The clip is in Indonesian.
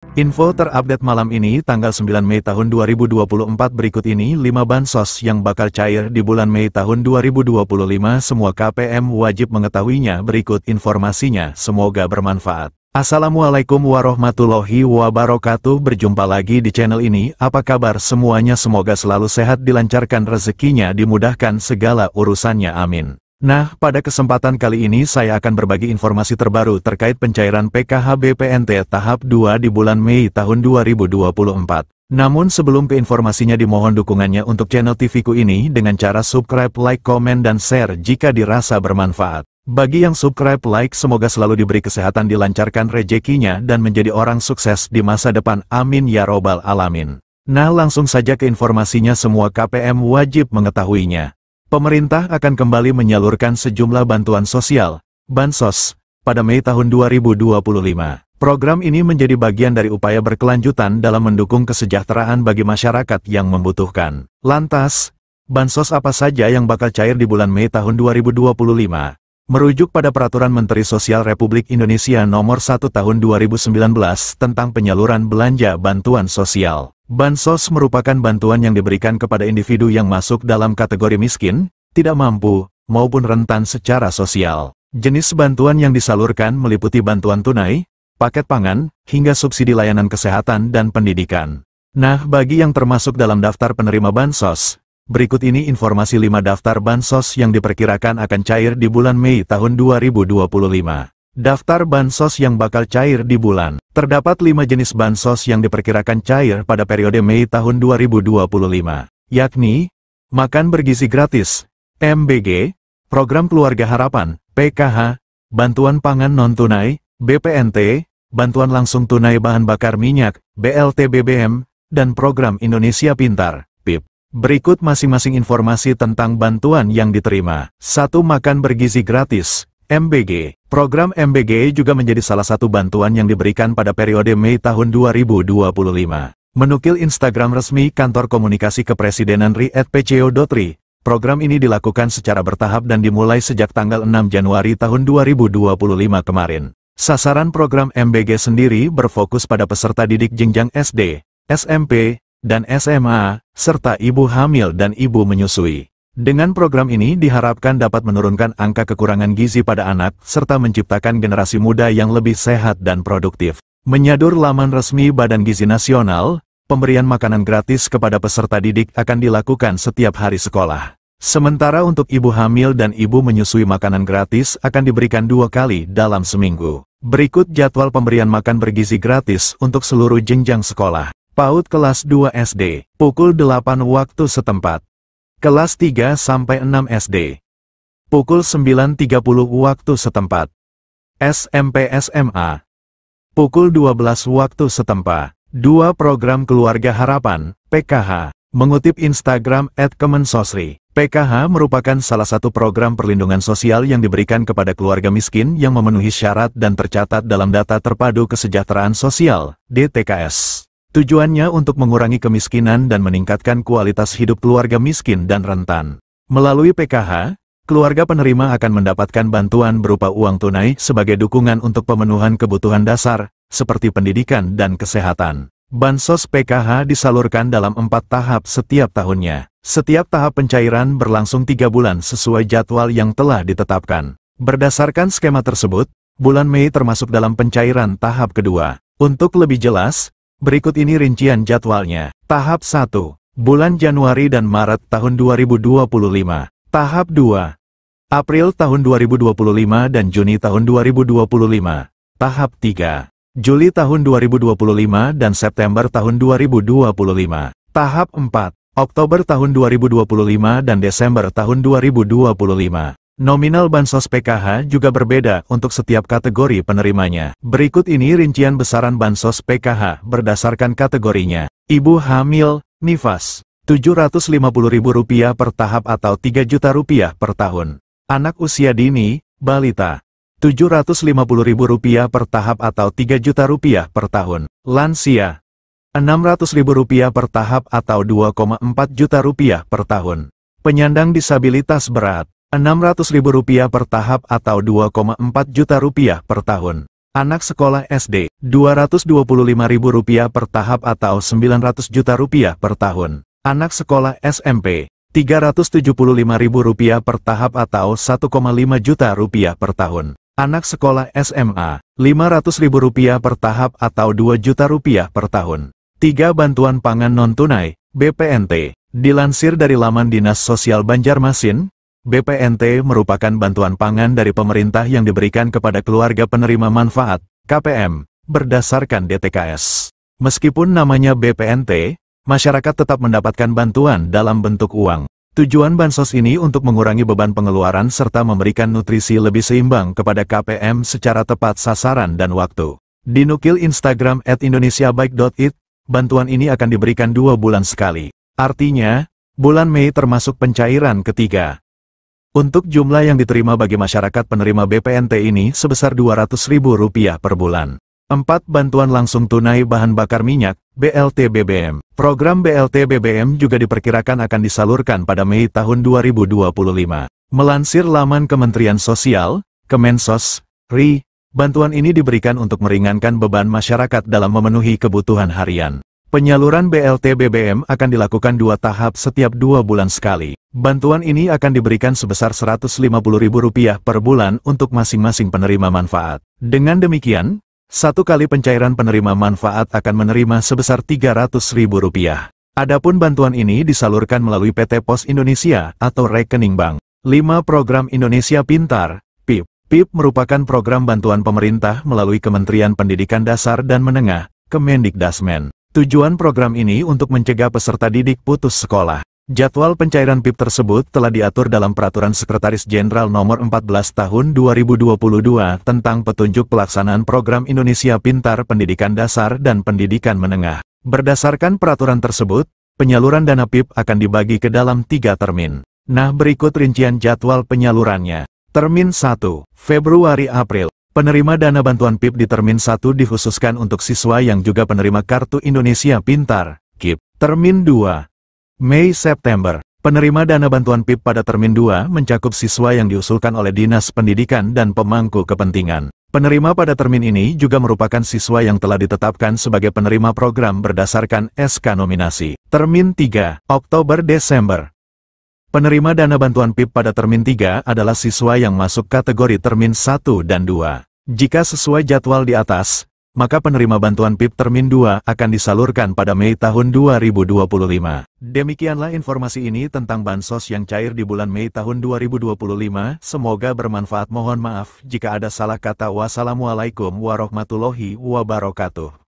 Info terupdate malam ini tanggal 9 Mei tahun 2024 berikut ini 5 bansos yang bakal cair di bulan Mei tahun 2025. Semua KPM wajib mengetahuinya, berikut informasinya, semoga bermanfaat. Assalamualaikum warahmatullahi wabarakatuh. Berjumpa lagi di channel ini. Apa kabar semuanya? Semoga selalu sehat, dilancarkan rezekinya, dimudahkan segala urusannya, amin. Nah, pada kesempatan kali ini saya akan berbagi informasi terbaru terkait pencairan PKH BPNT tahap 2 di bulan Mei tahun 2024. Namun sebelum ke informasinya, dimohon dukungannya untuk channel TV-ku ini dengan cara subscribe, like, komen, dan share jika dirasa bermanfaat. Bagi yang subscribe, like, semoga selalu diberi kesehatan, dilancarkan rezekinya, dan menjadi orang sukses di masa depan, amin ya robbal alamin. Nah, langsung saja ke informasinya. Semua KPM wajib mengetahuinya. Pemerintah akan kembali menyalurkan sejumlah bantuan sosial, bansos, pada Mei tahun 2025. Program ini menjadi bagian dari upaya berkelanjutan dalam mendukung kesejahteraan bagi masyarakat yang membutuhkan. Lantas, bansos apa saja yang bakal cair di bulan Mei tahun 2025? Merujuk pada Peraturan Menteri Sosial Republik Indonesia Nomor 1 Tahun 2019 tentang penyaluran belanja bantuan sosial. Bansos merupakan bantuan yang diberikan kepada individu yang masuk dalam kategori miskin, tidak mampu, maupun rentan secara sosial. Jenis bantuan yang disalurkan meliputi bantuan tunai, paket pangan, hingga subsidi layanan kesehatan dan pendidikan. Nah, bagi yang termasuk dalam daftar penerima bansos, berikut ini informasi 5 daftar bansos yang diperkirakan akan cair di bulan Mei tahun 2025. Daftar bansos yang bakal cair di bulan. Terdapat 5 jenis bansos yang diperkirakan cair pada periode Mei tahun 2025, yakni makan bergizi gratis, MBG, program keluarga harapan, PKH, bantuan pangan non-tunai, BPNT, bantuan langsung tunai bahan bakar minyak, BLT BBM, dan program Indonesia Pintar, PIP. Berikut masing-masing informasi tentang bantuan yang diterima. 1. Makan bergizi gratis, MBG. Program MBG juga menjadi salah satu bantuan yang diberikan pada periode Mei tahun 2025. Menukil Instagram resmi Kantor Komunikasi Kepresidenan RI @pco.ri, program ini dilakukan secara bertahap dan dimulai sejak tanggal 6 Januari tahun 2025 kemarin. Sasaran program MBG sendiri berfokus pada peserta didik jenjang SD, SMP, dan SMA, serta ibu hamil dan ibu menyusui. Dengan program ini diharapkan dapat menurunkan angka kekurangan gizi pada anak, serta menciptakan generasi muda yang lebih sehat dan produktif. Menyadur laman resmi Badan Gizi Nasional, pemberian makanan gratis kepada peserta didik akan dilakukan setiap hari sekolah. Sementara untuk ibu hamil dan ibu menyusui, makanan gratis akan diberikan 2 kali dalam seminggu. Berikut jadwal pemberian makan bergizi gratis untuk seluruh jenjang sekolah. PAUD kelas 2 SD, pukul 8 waktu setempat. Kelas 3 sampai 6 SD, pukul 9.30 waktu setempat. SMP SMA, pukul 12 waktu setempat. 2. Program Keluarga Harapan, PKH. Mengutip Instagram @kemensosri, PKH merupakan salah satu program perlindungan sosial yang diberikan kepada keluarga miskin yang memenuhi syarat dan tercatat dalam Data Terpadu Kesejahteraan Sosial, DTKS. Tujuannya untuk mengurangi kemiskinan dan meningkatkan kualitas hidup keluarga miskin dan rentan. Melalui PKH, keluarga penerima akan mendapatkan bantuan berupa uang tunai sebagai dukungan untuk pemenuhan kebutuhan dasar, seperti pendidikan dan kesehatan. Bansos PKH disalurkan dalam 4 tahap setiap tahunnya. Setiap tahap pencairan berlangsung 3 bulan sesuai jadwal yang telah ditetapkan. Berdasarkan skema tersebut, bulan Mei termasuk dalam pencairan tahap kedua. Untuk lebih jelas, berikut ini rincian jadwalnya. Tahap 1, bulan Januari dan Maret tahun 2025. Tahap 2, April tahun 2025 dan Juni tahun 2025. Tahap 3, Juli tahun 2025 dan September tahun 2025. Tahap 4, Oktober tahun 2025 dan Desember tahun 2025. Nominal bansos PKH juga berbeda untuk setiap kategori penerimanya. Berikut ini rincian besaran bansos PKH berdasarkan kategorinya. Ibu hamil, nifas, Rp750.000 per tahap atau Rp3.000.000 per tahun. Anak usia dini, balita, Rp750.000 per tahap atau Rp3.000.000 per tahun. Lansia, Rp600.000 per tahap atau Rp2,4 juta per tahun. Penyandang disabilitas berat, Rp600.000 per tahap atau Rp2,4 juta per tahun. Anak sekolah SD, Rp225.000 per tahap atau Rp900 juta per tahun. Anak sekolah SMP, Rp375.000 per tahap atau Rp1,5 juta per tahun. Anak sekolah SMA, Rp500.000 per tahap atau Rp2 juta per tahun. 3. Bantuan pangan non-tunai, BPNT. Dilansir dari laman Dinas Sosial Banjarmasin, BPNT merupakan bantuan pangan dari pemerintah yang diberikan kepada keluarga penerima manfaat, KPM, berdasarkan DTKS. Meskipun namanya BPNT, masyarakat tetap mendapatkan bantuan dalam bentuk uang. Tujuan bansos ini untuk mengurangi beban pengeluaran serta memberikan nutrisi lebih seimbang kepada KPM secara tepat sasaran dan waktu. Dinukil Instagram @indonesiabaik.it, bantuan ini akan diberikan 2 bulan sekali. Artinya, bulan Mei termasuk pencairan ketiga. Untuk jumlah yang diterima bagi masyarakat penerima BPNT ini sebesar Rp200.000 per bulan. 4. Bantuan langsung tunai bahan bakar minyak, BLT BBM. Program BLT BBM juga diperkirakan akan disalurkan pada Mei tahun 2025. Melansir laman Kementerian Sosial, Kemensos, RI, bantuan ini diberikan untuk meringankan beban masyarakat dalam memenuhi kebutuhan harian. Penyaluran BLT BBM akan dilakukan 2 tahap setiap 2 bulan sekali. Bantuan ini akan diberikan sebesar Rp150.000 per bulan untuk masing-masing penerima manfaat. Dengan demikian, 1 kali pencairan penerima manfaat akan menerima sebesar Rp300.000. Adapun bantuan ini disalurkan melalui PT Pos Indonesia atau rekening bank. 5. Program Indonesia Pintar, PIP. PIP merupakan program bantuan pemerintah melalui Kementerian Pendidikan Dasar dan Menengah, Kemendikdasmen. Tujuan program ini untuk mencegah peserta didik putus sekolah. Jadwal pencairan PIP tersebut telah diatur dalam Peraturan Sekretaris Jenderal Nomor 14 Tahun 2022 tentang petunjuk pelaksanaan program Indonesia Pintar Pendidikan Dasar dan Pendidikan Menengah. Berdasarkan peraturan tersebut, penyaluran dana PIP akan dibagi ke dalam 3 termin. Nah, berikut rincian jadwal penyalurannya. Termin 1, Februari-April. Penerima dana bantuan PIP di Termin 1 dikhususkan untuk siswa yang juga penerima Kartu Indonesia Pintar, KIP. Termin 2, Mei-September. Penerima dana bantuan PIP pada Termin 2 mencakup siswa yang diusulkan oleh Dinas Pendidikan dan pemangku kepentingan. Penerima pada termin ini juga merupakan siswa yang telah ditetapkan sebagai penerima program berdasarkan SK nominasi. Termin 3, Oktober-Desember. Penerima dana bantuan PIP pada Termin 3 adalah siswa yang masuk kategori Termin 1 dan 2. Jika sesuai jadwal di atas, maka penerima bantuan PIP Termin 2 akan disalurkan pada Mei tahun 2025. Demikianlah informasi ini tentang bansos yang cair di bulan Mei tahun 2025. Semoga bermanfaat. Mohon maaf jika ada salah kata. Wassalamualaikum warahmatullahi wabarakatuh.